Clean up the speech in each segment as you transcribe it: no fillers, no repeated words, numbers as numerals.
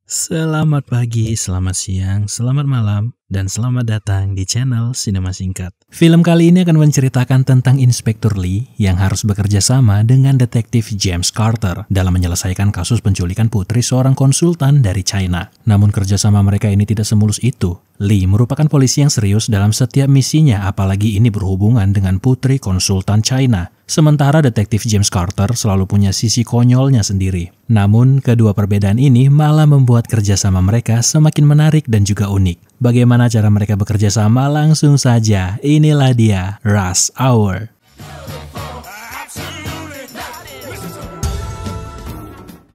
Selamat pagi, selamat siang, selamat malam, dan selamat datang di channel Sinema Singkat. Film kali ini akan menceritakan tentang Inspektur Lee yang harus bekerja sama dengan detektif James Carter dalam menyelesaikan kasus penculikan putri seorang konsultan dari China. Namun kerjasama mereka ini tidak semulus itu. Lee merupakan polisi yang serius dalam setiap misinya, apalagi ini berhubungan dengan putri konsultan China. Sementara detektif James Carter selalu punya sisi konyolnya sendiri. Namun, kedua perbedaan ini malah membuat kerjasama mereka semakin menarik dan juga unik. Bagaimana cara mereka bekerja sama? Langsung saja, inilah dia, Rush Hour.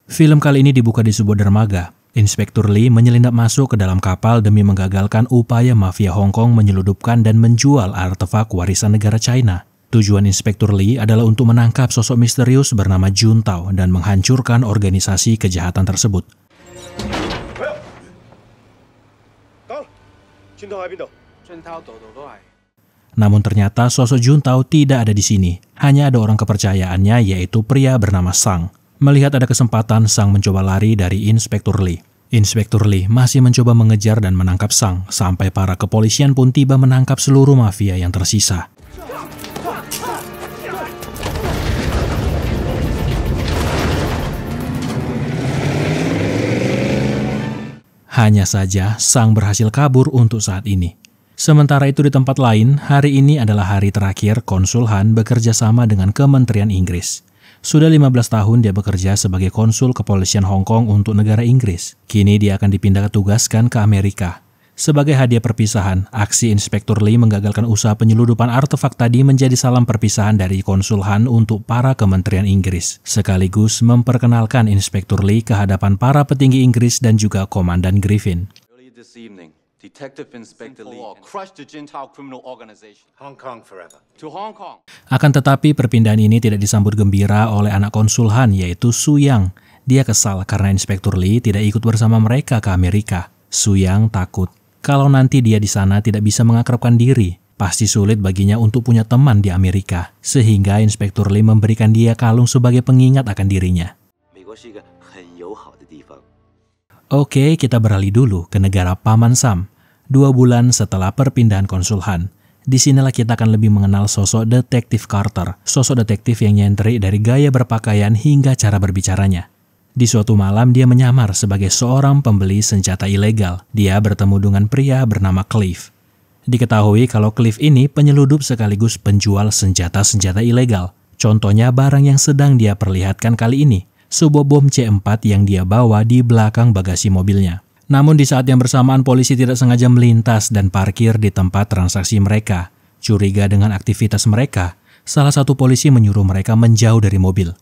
Film kali ini dibuka di sebuah dermaga. Inspektur Lee menyelinap masuk ke dalam kapal demi menggagalkan upaya mafia Hong Kong menyeludupkan dan menjual artefak warisan negara China. Tujuan Inspektur Lee adalah untuk menangkap sosok misterius bernama Jun Tao dan menghancurkan organisasi kejahatan tersebut. Namun ternyata sosok Jun Tao tidak ada di sini. Hanya ada orang kepercayaannya, yaitu pria bernama Sang. Melihat ada kesempatan, Sang mencoba lari dari Inspektur Lee. Inspektur Lee masih mencoba mengejar dan menangkap Sang, sampai para kepolisian pun tiba menangkap seluruh mafia yang tersisa. Hanya saja, Sang berhasil kabur untuk saat ini. Sementara itu di tempat lain, hari ini adalah hari terakhir Konsul Han bekerja sama dengan Kementerian Inggris. Sudah 15 tahun dia bekerja sebagai konsul kepolisian Hong Kong untuk negara Inggris. Kini dia akan dipindah tugaskan ke Amerika. Sebagai hadiah perpisahan, aksi Inspektur Lee menggagalkan usaha penyeludupan artefak tadi menjadi salam perpisahan dari Konsul Han untuk para Kementerian Inggris. Sekaligus memperkenalkan Inspektur Lee ke hadapan para petinggi Inggris dan juga Komandan Griffin. Detective Inspector Lee crushed the Jintao criminal organization. Hong Kong forever. To Hong Kong. Akan tetapi perpindahan ini tidak disambut gembira oleh anak konsul Han, yaitu Su Yang. Dia kesal karena Inspektur Lee tidak ikut bersama mereka ke Amerika. Su Yang takut kalau nanti dia di sana tidak bisa mengakrabkan diri. Pasti sulit baginya untuk punya teman di Amerika. Sehingga Inspektur Lee memberikan dia kalung sebagai pengingat akan dirinya. Oke, kita beralih dulu ke negara Paman Sam. 2 bulan setelah perpindahan Konsul Han. Disinilah kita akan lebih mengenal sosok detektif Carter. Sosok detektif yang nyentrik dari gaya berpakaian hingga cara berbicaranya. Di suatu malam dia menyamar sebagai seorang pembeli senjata ilegal. Dia bertemu dengan pria bernama Cliff. Diketahui kalau Cliff ini penyeludup sekaligus penjual senjata-senjata ilegal. Contohnya barang yang sedang dia perlihatkan kali ini. Sebuah bom C4 yang dia bawa di belakang bagasi mobilnya. Namun di saat yang bersamaan polisi tidak sengaja melintas dan parkir di tempat transaksi mereka. Curiga dengan aktivitas mereka, salah satu polisi menyuruh mereka menjauh dari mobil.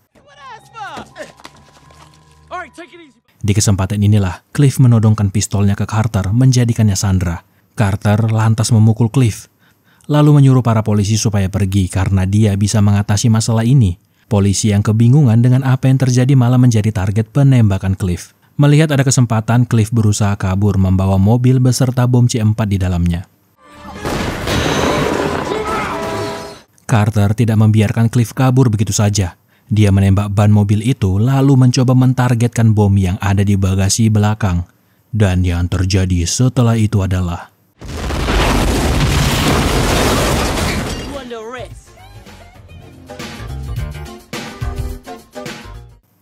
Di kesempatan inilah, Cliff menodongkan pistolnya ke Carter, menjadikannya sandra. Carter lantas memukul Cliff, lalu menyuruh para polisi supaya pergi karena dia bisa mengatasi masalah ini. Polisi yang kebingungan dengan apa yang terjadi malah menjadi target penembakan Cliff. Melihat ada kesempatan, Cliff berusaha kabur membawa mobil beserta bom C4 di dalamnya. Carter tidak membiarkan Cliff kabur begitu saja. Dia menembak ban mobil itu lalu mencoba mentargetkan bom yang ada di bagasi belakang. Dan yang terjadi setelah itu adalah...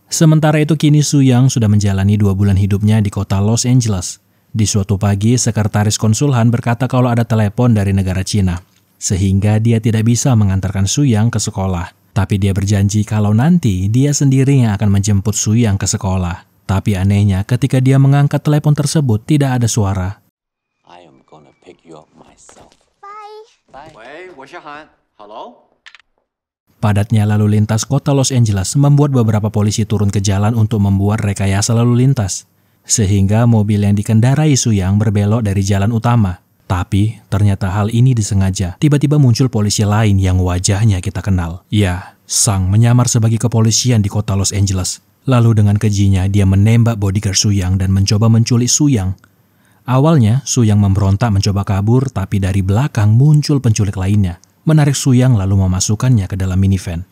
Sementara itu kini Su Yang sudah menjalani 2 bulan hidupnya di kota Los Angeles. Di suatu pagi, sekretaris Konsul Han berkata kalau ada telepon dari negara Cina. Sehingga dia tidak bisa mengantarkan Su Yang ke sekolah. Tapi dia berjanji kalau nanti dia sendiri yang akan menjemput Su Yang ke sekolah. Tapi anehnya ketika dia mengangkat telepon tersebut tidak ada suara. I am gonna pick you up myself. Bye. Bye. Wei, 我是Han. Hello? Padatnya lalu lintas kota Los Angeles membuat beberapa polisi turun ke jalan untuk membuat rekayasa lalu lintas. Sehingga mobil yang dikendarai Su Yang berbelok dari jalan utama. Tapi ternyata hal ini disengaja. Tiba-tiba muncul polisi lain yang wajahnya kita kenal. Ya, Sang menyamar sebagai kepolisian di kota Los Angeles. Lalu dengan kejinya dia menembak bodyguard Su Yang dan mencoba menculik Su Yang. Awalnya Su Yang memberontak mencoba kabur, tapi dari belakang muncul penculik lainnya. Menarik Su Yang lalu memasukkannya ke dalam minivan.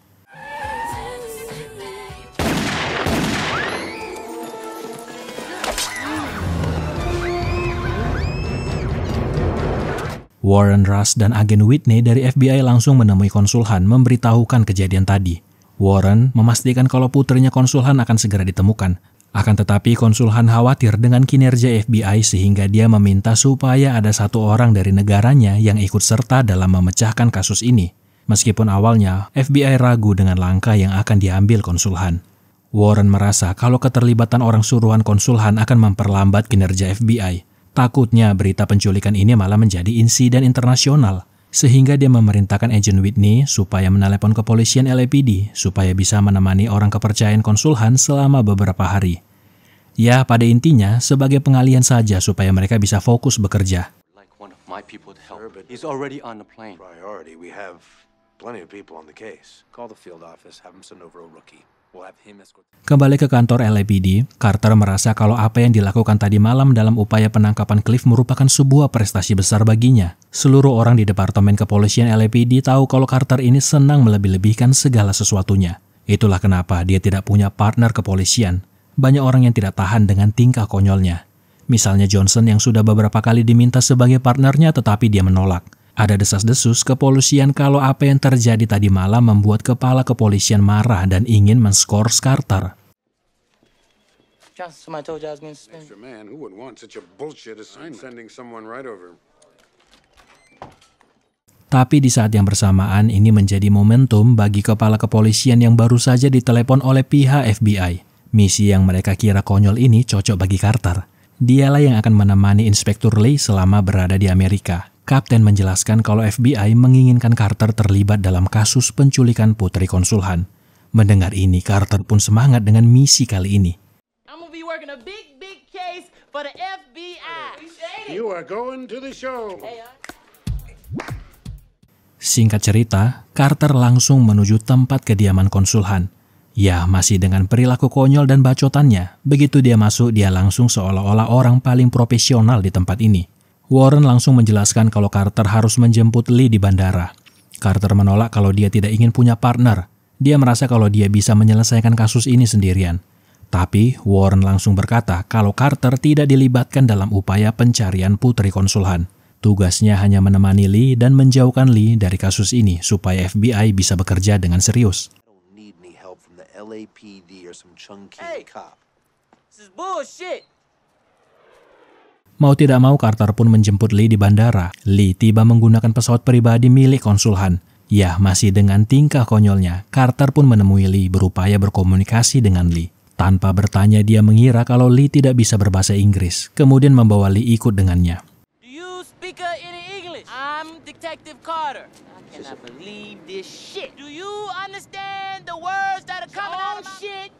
Warren Rush dan agen Whitney dari FBI langsung menemui konsulhan memberitahukan kejadian tadi. Warren memastikan kalau putrinya konsulhan akan segera ditemukan. Akan tetapi konsulhan khawatir dengan kinerja FBI sehingga dia meminta supaya ada satu orang dari negaranya yang ikut serta dalam memecahkan kasus ini. Meskipun awalnya FBI ragu dengan langkah yang akan diambil konsulhan. Warren merasa kalau keterlibatan orang suruhan konsulhan akan memperlambat kinerja FBI. Takutnya berita penculikan ini malah menjadi insiden internasional, sehingga dia memerintahkan agen Whitney supaya menelepon kepolisian LAPD supaya bisa menemani orang kepercayaan konsulhan selama beberapa hari. Ya, pada intinya sebagai pengalihan saja supaya mereka bisa fokus bekerja. Like one of my people to help. He's already on the plane. Priority, we have plenty of people on the case. Call the field office, have him send over a rookie. Kembali ke kantor LAPD, Carter merasa kalau apa yang dilakukan tadi malam dalam upaya penangkapan Cliff merupakan sebuah prestasi besar baginya. Seluruh orang di Departemen Kepolisian LAPD tahu kalau Carter ini senang melebih-lebihkan segala sesuatunya. Itulah kenapa dia tidak punya partner kepolisian. Banyak orang yang tidak tahan dengan tingkah konyolnya. Misalnya Johnson yang sudah beberapa kali diminta sebagai partnernya tetapi dia menolak. Ada desas-desus kepolisian kalau apa yang terjadi tadi malam membuat kepala kepolisian marah dan ingin men-skors Carter. Tapi di saat yang bersamaan ini menjadi momentum bagi kepala kepolisian yang baru saja ditelepon oleh pihak FBI. Misi yang mereka kira konyol ini cocok bagi Carter. Dialah yang akan menemani Inspektur Lee selama berada di Amerika. Kapten menjelaskan kalau FBI menginginkan Carter terlibat dalam kasus penculikan putri konsulhan. Mendengar ini, Carter pun semangat dengan misi kali ini. Singkat cerita, Carter langsung menuju tempat kediaman konsulhan. Ya, masih dengan perilaku konyol dan bacotannya. Begitu dia masuk, dia langsung seolah-olah orang paling profesional di tempat ini. Warren langsung menjelaskan kalau Carter harus menjemput Lee di bandara. Carter menolak kalau dia tidak ingin punya partner. Dia merasa kalau dia bisa menyelesaikan kasus ini sendirian. Tapi Warren langsung berkata kalau Carter tidak dilibatkan dalam upaya pencarian putri konsulhan. Tugasnya hanya menemani Lee dan menjauhkan Lee dari kasus ini supaya FBI bisa bekerja dengan serius. Mau tidak mau, Carter pun menjemput Lee di bandara. Lee tiba menggunakan pesawat pribadi milik konsulhan. Ya, masih dengan tingkah konyolnya, Carter pun menemui Lee berupaya berkomunikasi dengan Lee. Tanpa bertanya, dia mengira kalau Lee tidak bisa berbahasa Inggris, kemudian membawa Lee ikut dengannya. Do you speak any English? I'm Detective Carter. I cannot believe this shit. Do you understand the words that are coming out of my shit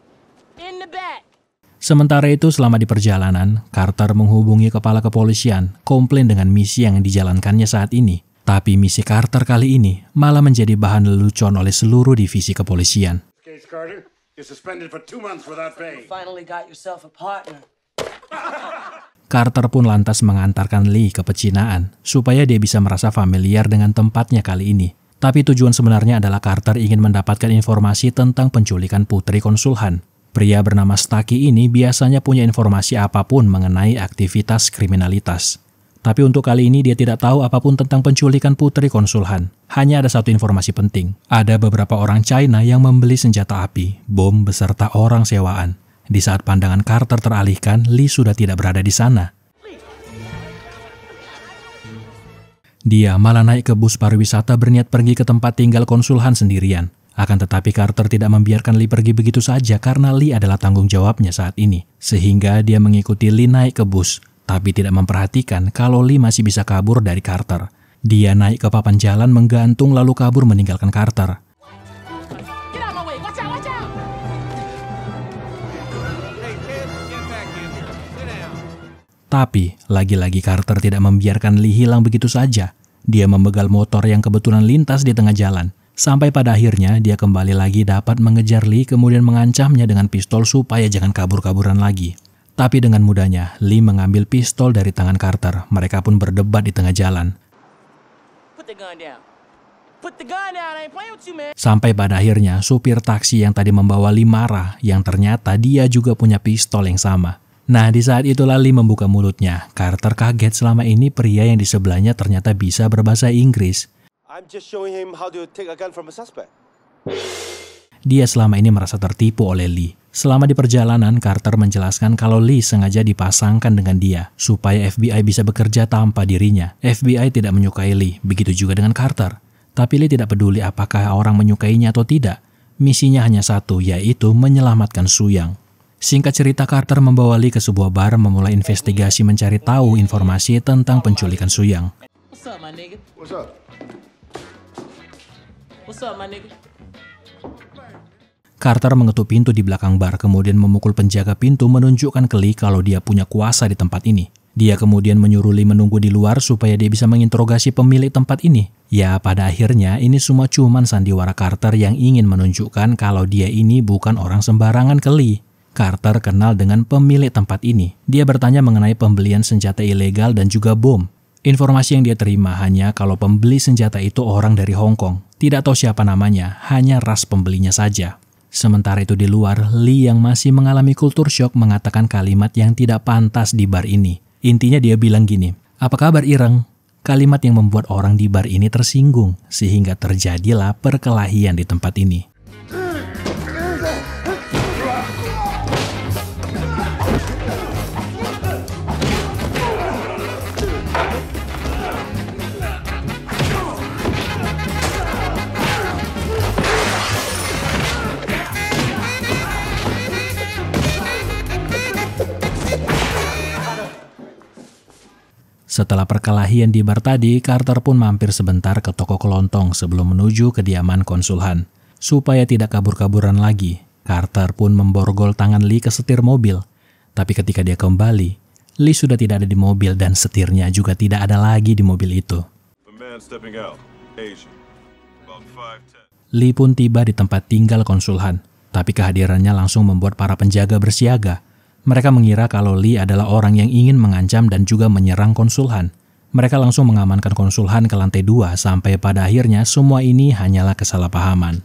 in the back? Sementara itu, selama di perjalanan, Carter menghubungi kepala kepolisian, komplain dengan misi yang dijalankannya saat ini. Tapi misi Carter kali ini malah menjadi bahan lelucon oleh seluruh divisi kepolisian. Carter pun lantas mengantarkan Lee ke pecinaan, supaya dia bisa merasa familiar dengan tempatnya kali ini. Tapi tujuan sebenarnya adalah Carter ingin mendapatkan informasi tentang penculikan putri konsulhan. Pria bernama Stucky ini biasanya punya informasi apapun mengenai aktivitas kriminalitas. Tapi untuk kali ini dia tidak tahu apapun tentang penculikan putri konsulhan. Hanya ada satu informasi penting. Ada beberapa orang China yang membeli senjata api, bom beserta orang sewaan. Di saat pandangan Carter teralihkan, Lee sudah tidak berada di sana. Dia malah naik ke bus pariwisata berniat pergi ke tempat tinggal konsulhan sendirian. Akan tetapi Carter tidak membiarkan Lee pergi begitu saja karena Lee adalah tanggung jawabnya saat ini. Sehingga dia mengikuti Lee naik ke bus, tapi tidak memperhatikan kalau Lee masih bisa kabur dari Carter. Dia naik ke papan jalan menggantung lalu kabur meninggalkan Carter. Tapi, lagi-lagi Carter tidak membiarkan Lee hilang begitu saja. Dia membegal motor yang kebetulan lintas di tengah jalan. Sampai pada akhirnya, dia kembali lagi dapat mengejar Lee kemudian mengancamnya dengan pistol supaya jangan kabur-kaburan lagi. Tapi dengan mudahnya, Lee mengambil pistol dari tangan Carter. Mereka pun berdebat di tengah jalan. Sampai pada akhirnya, supir taksi yang tadi membawa Lee marah, yang ternyata dia juga punya pistol yang sama. Nah, di saat itulah Lee membuka mulutnya. Carter kaget selama ini pria yang di sebelahnya ternyata bisa berbahasa Inggris. I'm just showing him how to take a gun from a suspect. Dia selama ini merasa tertipu oleh Lee. Selama di perjalanan, Carter menjelaskan kalau Lee sengaja dipasangkan dengan dia, supaya FBI bisa bekerja tanpa dirinya. FBI tidak menyukai Lee, begitu juga dengan Carter. Tapi Lee tidak peduli apakah orang menyukainya atau tidak. Misinya hanya satu, yaitu menyelamatkan Suyang. Singkat cerita, Carter membawa Lee ke sebuah bar memulai investigasi mencari tahu informasi tentang penculikan Suyang. What's up, my nigga? What's up? What's up, my nigga? Carter mengetuk pintu di belakang bar, kemudian memukul penjaga pintu menunjukkan ke Lee kalau dia punya kuasa di tempat ini. Dia kemudian menyuruh Lee menunggu di luar supaya dia bisa menginterogasi pemilik tempat ini. Ya, pada akhirnya ini semua cuman sandiwara Carter yang ingin menunjukkan kalau dia ini bukan orang sembarangan ke Lee. Carter kenal dengan pemilik tempat ini. Dia bertanya mengenai pembelian senjata ilegal dan juga bom. Informasi yang dia terima hanya kalau pembeli senjata itu orang dari Hong Kong. Tidak tahu siapa namanya, hanya ras pembelinya saja. Sementara itu di luar, Lee yang masih mengalami kultur shock mengatakan kalimat yang tidak pantas di bar ini. Intinya dia bilang gini, "Apa kabar Ireng?" Kalimat yang membuat orang di bar ini tersinggung, sehingga terjadilah perkelahian di tempat ini. Setelah perkelahian di bar tadi, Carter pun mampir sebentar ke toko kelontong sebelum menuju kediaman konsulhan. Supaya tidak kabur-kaburan lagi, Carter pun memborgol tangan Lee ke setir mobil. Tapi ketika dia kembali, Lee sudah tidak ada di mobil dan setirnya juga tidak ada lagi di mobil itu. Lee pun tiba di tempat tinggal konsulhan, tapi kehadirannya langsung membuat para penjaga bersiaga. Mereka mengira kalau Lee adalah orang yang ingin mengancam dan juga menyerang konsulhan. Mereka langsung mengamankan konsulhan ke lantai 2 sampai pada akhirnya semua ini hanyalah kesalahpahaman.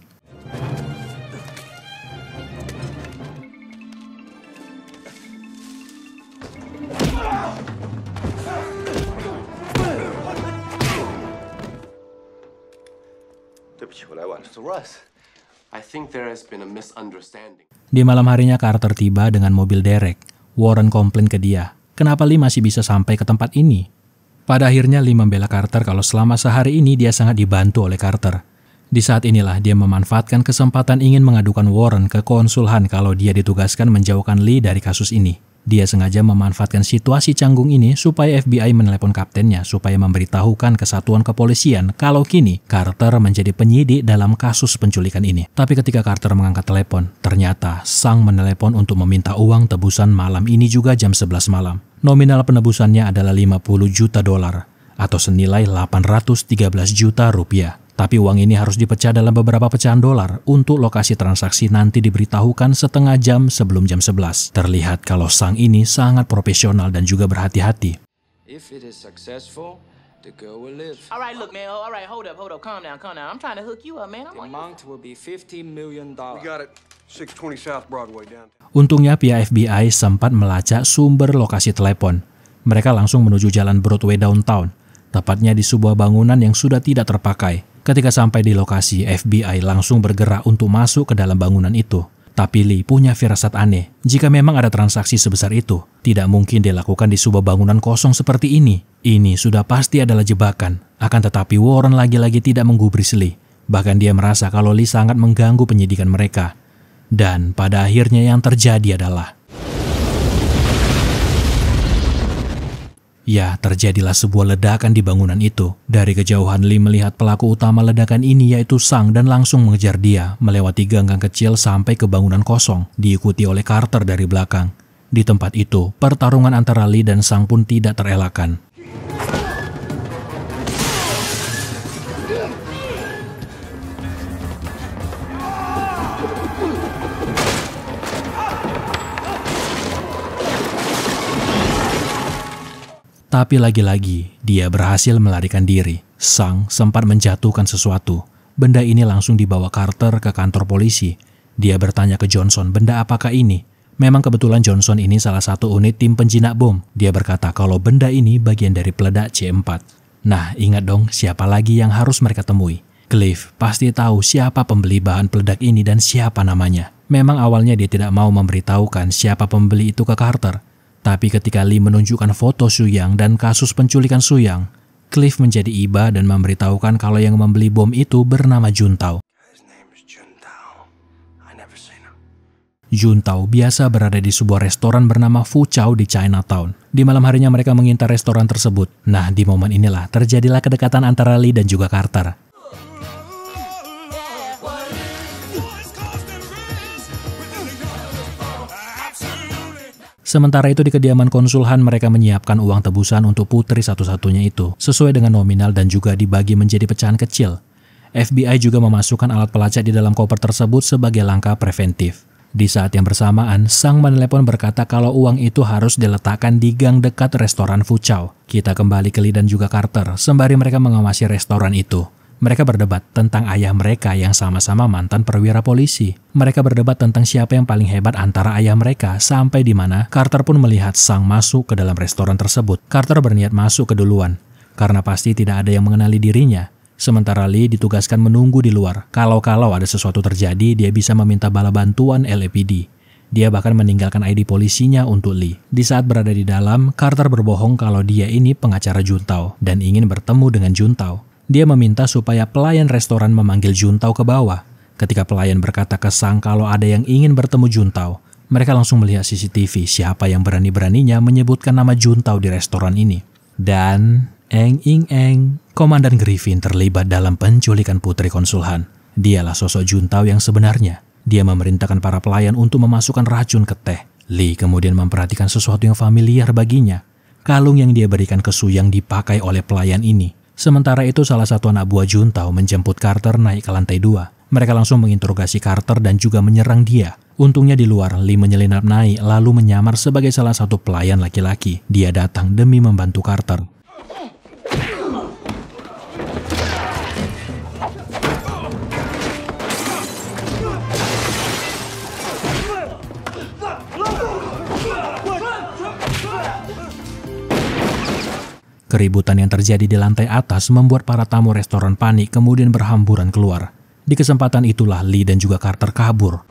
I think there has been a misunderstanding. Di malam harinya Carter tiba dengan mobil derek. Warren komplain ke dia, kenapa Lee masih bisa sampai ke tempat ini? Pada akhirnya Lee membela Carter kalau selama sehari ini dia sangat dibantu oleh Carter. Di saat inilah dia memanfaatkan kesempatan ingin mengadukan Warren ke konsulhan kalau dia ditugaskan menjauhkan Lee dari kasus ini. Dia sengaja memanfaatkan situasi canggung ini supaya FBI menelepon kaptennya supaya memberitahukan ke satuan kepolisian kalau kini Carter menjadi penyidik dalam kasus penculikan ini. Tapi ketika Carter mengangkat telepon, ternyata Sang menelepon untuk meminta uang tebusan malam ini juga jam 11 malam. Nominal penebusannya adalah $50 juta atau senilai 813 juta rupiah. Tapi uang ini harus dipecah dalam beberapa pecahan dolar untuk lokasi transaksi nanti diberitahukan setengah jam sebelum jam 11. Terlihat kalau Sang ini sangat profesional dan juga berhati-hati. If it is successful, the girl will live. All right, look, man. All right, hold up. Calm down. I'm trying to hook you up, man. The amount will be $50 million. We got it. 620 South Broadway downtown. Untungnya pihak FBI sempat melacak sumber lokasi telepon. Mereka langsung menuju jalan Broadway downtown, tepatnya di sebuah bangunan yang sudah tidak terpakai. Ketika sampai di lokasi, FBI langsung bergerak untuk masuk ke dalam bangunan itu. Tapi Lee punya firasat aneh. Jika memang ada transaksi sebesar itu, tidak mungkin dilakukan di sebuah bangunan kosong seperti ini. Ini sudah pasti adalah jebakan. Akan tetapi Warren lagi-lagi tidak menggubris Lee. Bahkan dia merasa kalau Lee sangat mengganggu penyidikan mereka. Dan pada akhirnya yang terjadi adalah ya, terjadilah sebuah ledakan di bangunan itu. Dari kejauhan Lee melihat pelaku utama ledakan ini yaitu Sang dan langsung mengejar dia, melewati gang-gang kecil sampai ke bangunan kosong, diikuti oleh Carter dari belakang. Di tempat itu, pertarungan antara Lee dan Sang pun tidak terelakkan. Tapi lagi-lagi, dia berhasil melarikan diri. Sang sempat menjatuhkan sesuatu. Benda ini langsung dibawa Carter ke kantor polisi. Dia bertanya ke Johnson, benda apakah ini? Memang kebetulan Johnson ini salah satu unit tim penjinak bom. Dia berkata kalau benda ini bagian dari peledak C4. Nah, ingat dong siapa lagi yang harus mereka temui. Cliff pasti tahu siapa pembeli bahan peledak ini dan siapa namanya. Memang awalnya dia tidak mau memberitahukan siapa pembeli itu ke Carter. Tapi ketika Lee menunjukkan foto Su Yang dan kasus penculikan Su Yang, Cliff menjadi iba dan memberitahukan kalau yang membeli bom itu bernama Juntao. Juntao biasa berada di sebuah restoran bernama Fu Chow di Chinatown. Di malam harinya mereka mengintai restoran tersebut. Nah, di momen inilah terjadilah kedekatan antara Lee dan juga Carter. Sementara itu di kediaman konsul Han mereka menyiapkan uang tebusan untuk putri satu-satunya itu, sesuai dengan nominal dan juga dibagi menjadi pecahan kecil. FBI juga memasukkan alat pelacak di dalam koper tersebut sebagai langkah preventif. Di saat yang bersamaan, Sang menelepon berkata kalau uang itu harus diletakkan di gang dekat restoran Fu Chow. Kita kembali ke Lee dan juga Carter, sembari mereka mengawasi restoran itu. Mereka berdebat tentang ayah mereka yang sama-sama mantan perwira polisi. Mereka berdebat tentang siapa yang paling hebat antara ayah mereka, sampai di mana Carter pun melihat Sang masuk ke dalam restoran tersebut. Carter berniat masuk keduluan, karena pasti tidak ada yang mengenali dirinya. Sementara Lee ditugaskan menunggu di luar. Kalau ada sesuatu terjadi, dia bisa meminta bala bantuan LAPD. Dia bahkan meninggalkan ID polisinya untuk Lee. Di saat berada di dalam, Carter berbohong kalau dia ini pengacara Juntao dan ingin bertemu dengan Juntao. Dia meminta supaya pelayan restoran memanggil Juntao ke bawah. Ketika pelayan berkata ke Sang kalau ada yang ingin bertemu Juntao, mereka langsung melihat CCTV siapa yang berani-beraninya menyebutkan nama Juntao di restoran ini. Dan Komandan Griffin terlibat dalam penculikan putri konsul Han. Dialah sosok Juntao yang sebenarnya. Dia memerintahkan para pelayan untuk memasukkan racun ke teh. Lee kemudian memperhatikan sesuatu yang familiar baginya. Kalung yang dia berikan ke Su yang dipakai oleh pelayan ini. Sementara itu salah satu anak buah Juntao menjemput Carter naik ke lantai 2. Mereka langsung menginterogasi Carter dan juga menyerang dia. Untungnya di luar, Lee menyelinap naik lalu menyamar sebagai salah satu pelayan laki-laki. Dia datang demi membantu Carter. Keributan yang terjadi di lantai atas membuat para tamu restoran panik kemudian berhamburan keluar. Di kesempatan itulah Lee dan juga Carter kabur.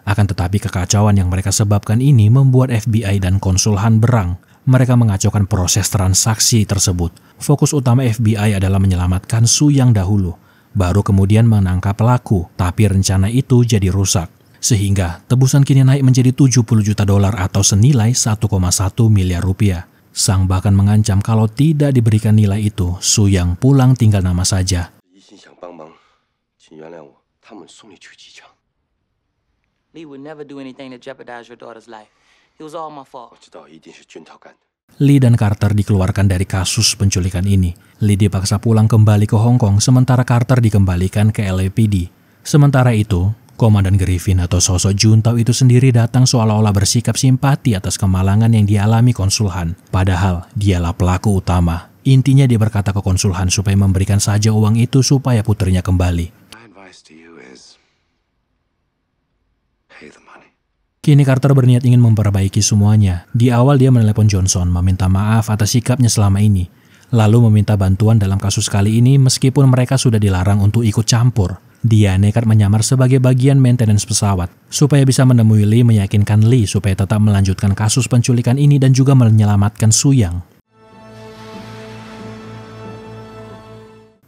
Akan tetapi kekacauan yang mereka sebabkan ini membuat FBI dan konsul Han berang. Mereka mengacaukan proses transaksi tersebut. Fokus utama FBI adalah menyelamatkan Su Yang dahulu, baru kemudian menangkap pelaku. Tapi rencana itu jadi rusak. Sehingga tebusan kini naik menjadi $70 juta atau senilai 1,1 miliar rupiah. Sang bahkan mengancam kalau tidak diberikan nilai itu, Su Yang pulang tinggal nama saja. Lee would never do anything to jeopardize your daughter's life. It was all my fault. Lee dan Carter dikeluarkan dari kasus penculikan ini. Lee dipaksa pulang kembali ke Hong Kong, sementara Carter dikembalikan ke LAPD. Sementara itu, Komandan Griffin atau sosok Juntao itu sendiri datang seolah-olah bersikap simpati atas kemalangan yang dialami konsul Han. Padahal dialah pelaku utama. Intinya dia berkata ke konsul Han supaya memberikan saja uang itu supaya putrinya kembali. Kini Carter berniat ingin memperbaiki semuanya. Di awal dia menelepon Johnson meminta maaf atas sikapnya selama ini. Lalu meminta bantuan dalam kasus kali ini meskipun mereka sudah dilarang untuk ikut campur. Dia nekat menyamar sebagai bagian maintenance pesawat, supaya bisa menemui Lee meyakinkan Lee supaya tetap melanjutkan kasus penculikan ini dan juga menyelamatkan Su Yang.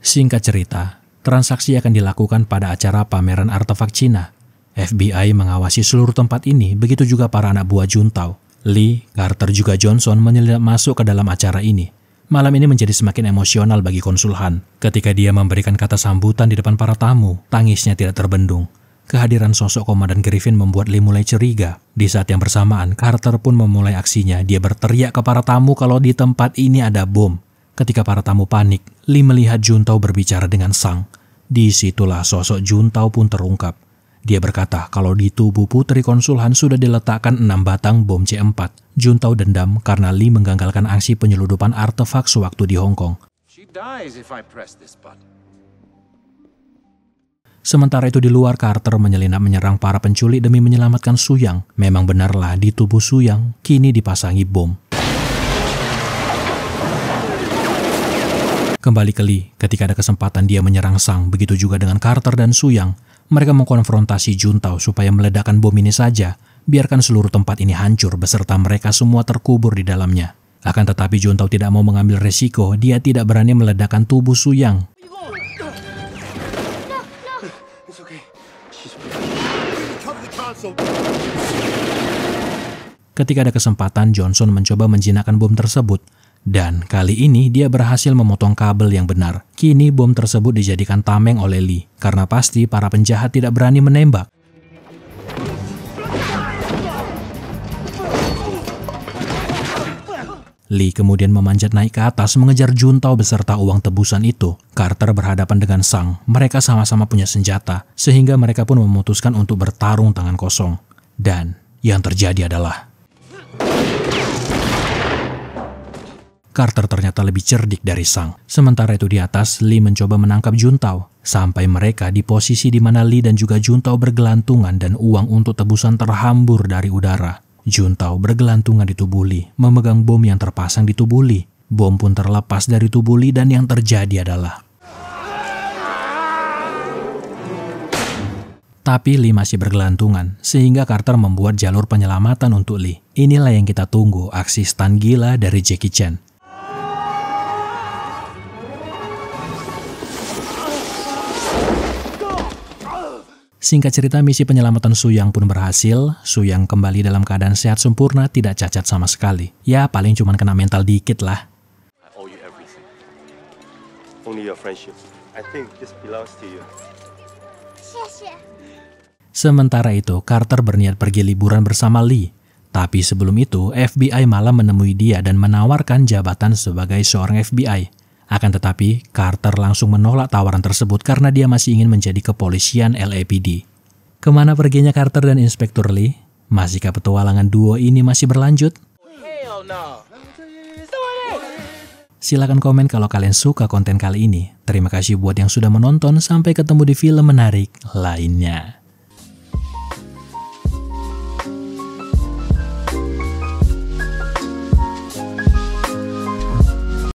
Singkat cerita, transaksi akan dilakukan pada acara pameran artefak Cina. FBI mengawasi seluruh tempat ini, begitu juga para anak buah Juntao. Lee, Carter juga Johnson menyelinap masuk ke dalam acara ini. Malam ini menjadi semakin emosional bagi konsul Han. Ketika dia memberikan kata sambutan di depan para tamu, tangisnya tidak terbendung. Kehadiran sosok Komandan Griffin membuat Lee mulai curiga. Di saat yang bersamaan, Carter pun memulai aksinya. Dia berteriak ke para tamu kalau di tempat ini ada bom. Ketika para tamu panik, Lee melihat Juntao berbicara dengan Sang. Disitulah sosok Juntao pun terungkap. Dia berkata kalau di tubuh putri konsul Han sudah diletakkan 6 batang bom C4. Juntao dendam karena Lee menggagalkan aksi penyeludupan artefak sewaktu di Hong Kong. Sementara itu di luar, Carter menyelinap menyerang para penculik demi menyelamatkan Su Yang. Memang benarlah di tubuh Su Yang kini dipasangi bom. Kembali ke Lee, ketika ada kesempatan dia menyerang Sang, begitu juga dengan Carter dan Su Yang. Mereka mengkonfrontasi Juntao supaya meledakkan bom ini saja, biarkan seluruh tempat ini hancur beserta mereka semua terkubur di dalamnya. Akan tetapi Juntao tidak mau mengambil resiko, dia tidak berani meledakkan tubuh Su Yang. Ketika ada kesempatan, Johnson mencoba menjinakkan bom tersebut. Dan kali ini dia berhasil memotong kabel yang benar. Kini bom tersebut dijadikan tameng oleh Lee, karena pasti para penjahat tidak berani menembak. Lee kemudian memanjat naik ke atas mengejar Juntao beserta uang tebusan itu. Carter berhadapan dengan Sang. Mereka sama-sama punya senjata, sehingga mereka pun memutuskan untuk bertarung tangan kosong. Dan yang terjadi adalah Carter ternyata lebih cerdik dari Sang. Sementara itu di atas, Lee mencoba menangkap Juntao. Sampai mereka di posisi di mana Lee dan juga Juntao bergelantungan dan uang untuk tebusan terhambur dari udara. Juntao bergelantungan di tubuh Lee, memegang bom yang terpasang di tubuh Lee. Bom pun terlepas dari tubuh Lee dan yang terjadi adalah tapi Lee masih bergelantungan, sehingga Carter membuat jalur penyelamatan untuk Lee. Inilah yang kita tunggu, aksi stunt gila dari Jackie Chan. Singkat cerita, misi penyelamatan Su Yang pun berhasil. Su Yang kembali dalam keadaan sehat sempurna, tidak cacat sama sekali. Ya, paling cuma kena mental dikit lah. I owe you everything. Only your friendship. I think this belongs to you. Sementara itu, Carter berniat pergi liburan bersama Lee. Tapi sebelum itu, FBI malah menemui dia dan menawarkan jabatan sebagai seorang FBI. Akan tetapi, Carter langsung menolak tawaran tersebut karena dia masih ingin menjadi kepolisian LAPD. Kemana perginya Carter dan Inspektur Lee? Masihkah petualangan duo ini masih berlanjut? Silahkan komen kalau kalian suka konten kali ini. Terima kasih buat yang sudah menonton, sampai ketemu di film menarik lainnya.